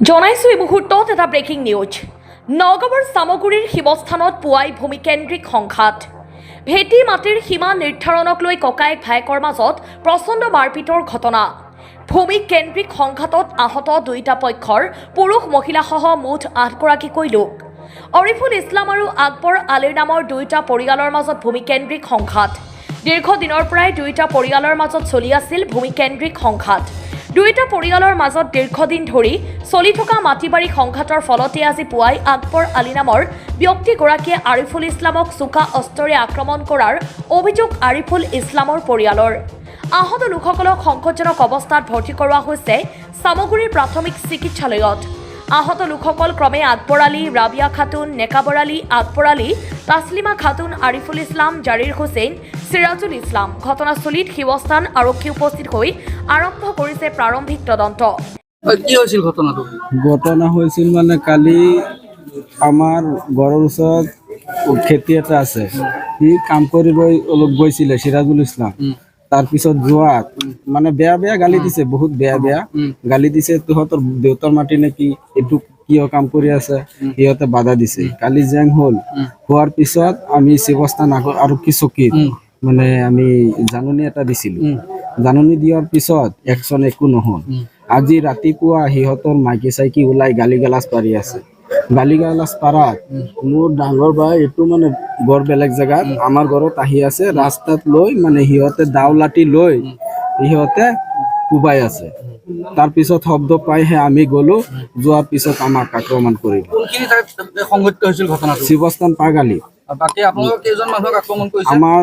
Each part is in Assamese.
জনাইছো এই মুহূৰ্তত এটা ব্ৰেকিং নিউজ। নগাঁৱৰ চামগুৰিৰ শিৱস্থানত পুৱাই ভূমিকেন্দ্ৰিক সংঘাত। ভেটি মাটিৰ সীমা নিৰ্ধাৰণক লৈ ককায়েক ভায়েকৰ মাজত প্ৰচণ্ড মাৰপিটৰ ঘটনা। ভূমিকেন্দ্ৰিক সংঘাতত আহত দুয়োটা পক্ষৰ পুৰুষ মহিলাসহ মুঠ 8গৰাকীকৈ লোক। অৰিফুল ইছলাম আৰু আকবৰ আলীৰ নামৰ দুয়োটা পৰিয়ালৰ মাজত ভূমিকেন্দ্ৰিক সংঘাত। দীৰ্ঘদিনৰ পৰাই দুয়োটা পৰিয়ালৰ মাজত চলি আছিল ভূমিকেন্দ্ৰিক সংঘাত। দুয়োটা পৰিয়ালৰ মাজত দীৰ্ঘদিন ধৰি চলি থকা মাটিবাৰী সংঘাতৰ ফলতে আজি পুৱাই আকবৰ আলী নামৰ ব্যক্তিগৰাকীয়ে আৰিফুল ইছলামক চোকা অস্ত্ৰৰে আক্ৰমণ কৰাৰ অভিযোগ আৰিফুল ইছলামৰ পৰিয়ালৰ। আহত লোকসকলক সংকটজনক অৱস্থাত ভৰ্তি কৰোৱা হৈছে চামগুৰিৰ প্ৰাথমিক চিকিৎসালয়ত। আহত লোকসকল ক্ৰমে আকবৰ আলী, ৰাবিয়া খাতুন, নেকাবৰ আলী, আকবৰ আলী, তাছলিমা খাতুন, আৰিফুল ইছলাম, জাৰিৰ হুছেইন, সিৰাজুল ইছলাম। ঘটনাস্থলীত শিৱস্থান আৰক্ষী উপস্থিত হৈ আৰম্ভ কৰিছে প্ৰাৰম্ভিক তদন্ত। কি হৈছিল ঘটনাটো? ঘটনা হৈছিল মানে কালি আমাৰ ঘৰৰ ওচৰত খেতি এটা আছে, সি কাম কৰিব অলপ গৈছিলে সিৰাজুল ইছলাম। তাৰপিছত যোৱাত মানে বেয়া গালি দিছে, বহুত বেয়া গালি দিছে। তহঁতৰ দেউতাৰ মাটি নেকি, এইটো কিয় কাম কৰি আছে, সিহঁতে বাধা দিছে। কালি জেং হোৱাৰ পিছত আমি শিৱস্থান আৰক্ষী চকীত মানে আমি জাননী এটা দিছিলো। জাননী দিয়াৰ পিছত একচন একো নহল। আজি ৰাতিপুৱা সিহঁতৰ মাইকী চাইকি ওলাই গালি গালাজ পাৰি আছে। গালি গালাজ পাৰাত মোৰ ডাঙৰ ভাই এইটো মানে বৰ বেলেগ জেগাত আমাৰ ঘৰত আহি আছে, ৰাস্তাত লৈ মানে সিহঁতে দাও লাঠি লৈ সিহঁতে কোবাই আছে। তাৰপিছত শব্দ পাইহে আমি গলো, যোৱাৰ পিছত আমাক আক্ৰমণ কৰিব। কোনখিনি ঠাইত সংঘটিত হৈছিল ঘটনাটো? শিৱস্থান পাগালি। বাকী আপোনালোক কেইজন মানুহক আক্ৰমণ কৰিছে? আমাৰ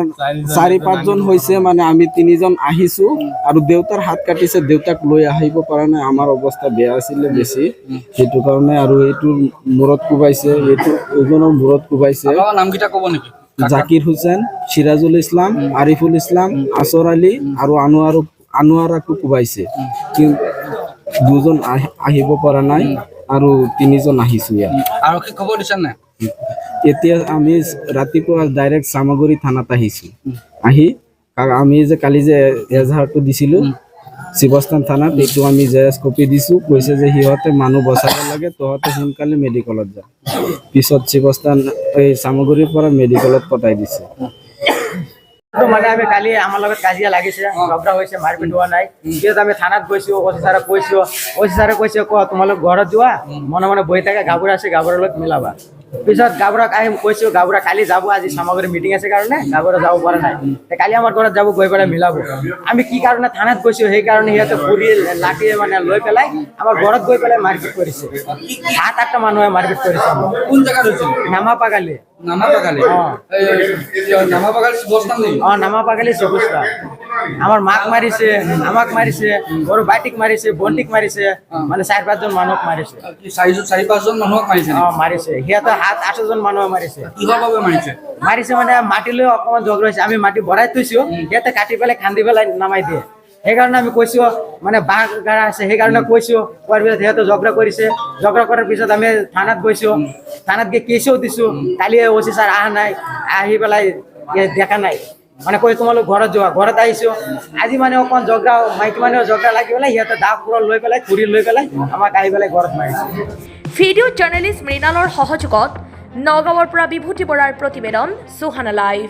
4-5জন হৈছে, মানে আমি 3জন আহিছো আৰু দেউতাৰ হাত কাটিছে। দেউতাক লৈ আহিব পৰা নাই, আমাৰ অৱস্থা বেয়া আছিলে বেছি, সেইটো কাৰণে। আৰু এইটো মূৰত কোবাইছে, এইজনৰ মূৰত কোবাইছে। আপোনাৰ নামকেইটা ক'ব নেকি? জাকিৰ হুছেইন, সিৰাজুল ইছলাম, আৰিফুল ইছলাম, আসৰ আলী আৰু আনোৱাৰাকো কোবাইছে। দুজন আহিব পৰা নাই আৰু 3জন আহিছো ইয়াত। আৰক্ষীক খবৰ দিছে নাই? এতিয়া আমি ৰাতিপুৱা ডাইৰেক্ট চামগুৰি থানাত আহিছো। আহি আমি যে কালি যে এজাহাৰটো দিছিলো শিৱস্থান থানাত, এইটো আমি জেৰেক্স কপি দিছো। কৈছে যে সিহঁতে মানুহ বচাব লাগে, তহঁতে সোনকালে মেডিকেলত যা। পিছত শিৱস্থান এই চামগুৰিৰ পৰা মেডিকেলত পঠাই দিছে। মানে আমি কালি আমাৰ লগত কাজিয়া লাগিছে, ঝগড়া হৈছে, মাৰপিট হোৱা নাই। পিছত আমি থানাত গৈছো, অচি ছাৰক কৈছো। অচি ছাৰে কৈছে তোমালোক ঘৰত যোৱা, মনে মনে বহি থাকে, গাভৰু আছে, গাভৰুৰ লগত মিলাবা। পিছত গাভৰুক আহি কৈছো, গাভৰু কালি যাব, আজি চামগুৰি মিটিং আছে কাৰণে গাভৰু যাব পৰা নাই। কালি আমাৰ ঘৰত যাব, গৈ পেলাই মিলাব। আমি কি কাৰণে থানাত গৈছো, সেইকাৰণে সিহঁতে পুৰি লাঠি মানে লৈ পেলাই আমাৰ ঘৰত গৈ পেলাই মাৰপিট কৰিছে। 7-8টা মানুহে মাৰপিট কৰিছে। কোন জেগাত হৈছিল? নামাপাগালি। নামাপাগালি? নামাপাগালি শিৱস্থান নেকি? নামাপাগালি শিৱস্থান। আমাৰ মাক মাৰিছে, আমাক মাৰিছে, বড় বাইটিক মাৰিছে, বন্টিক মাৰিছে, মানে 4-5জন মানুহক মাৰিছে। 4-5জন মানুহক মাৰিছে? মাৰিছে। সিহঁতে 7-8জন মানুহ মাৰিছে। কিহৰ বাবে মাৰিছে? মাৰিছে মানে মাটি লৈ অকমান ঝগড়া হৈছে। আমি মাটি ভৰাই থৈছো, সিহঁতে কাটি পেলাই খান্দি পেলাই নামাই দিয়ে। সেইকাৰণে আমি কৈছো, মানে বাঘ গাড়া আছে, সেইকাৰণে কৈছো। কোৱাৰ পিছত সিহঁতে ঝগড়া কৰিছে। ঝগড়া কৰাৰ পিছত আমি থানাত গৈছো, থানাত গৈ কেছও দিছো। কালি অচি ছাৰ অহা নাই, আহি পেলাই দেখা নাই, মানে কৈ তোমালোক ঘৰত যোৱা। ঘৰত আহিছো, আজি মানে অকণ ঝগড়া, মাইকী মানুহ ঝগড়া লাগি পেলাই সিহঁতে দা কুৰা লৈ পেলাই, খুৰি লৈ পেলাই আমাক আহি পেলাই ঘৰত মাৰিছে। ভিডিঅ' জাৰ্নেলিষ্ট মৃণালৰ সহযোগত নগাঁৱৰ পৰা বিভূতি বৰাৰ প্ৰতিবেদন, সুহানা লাইভ।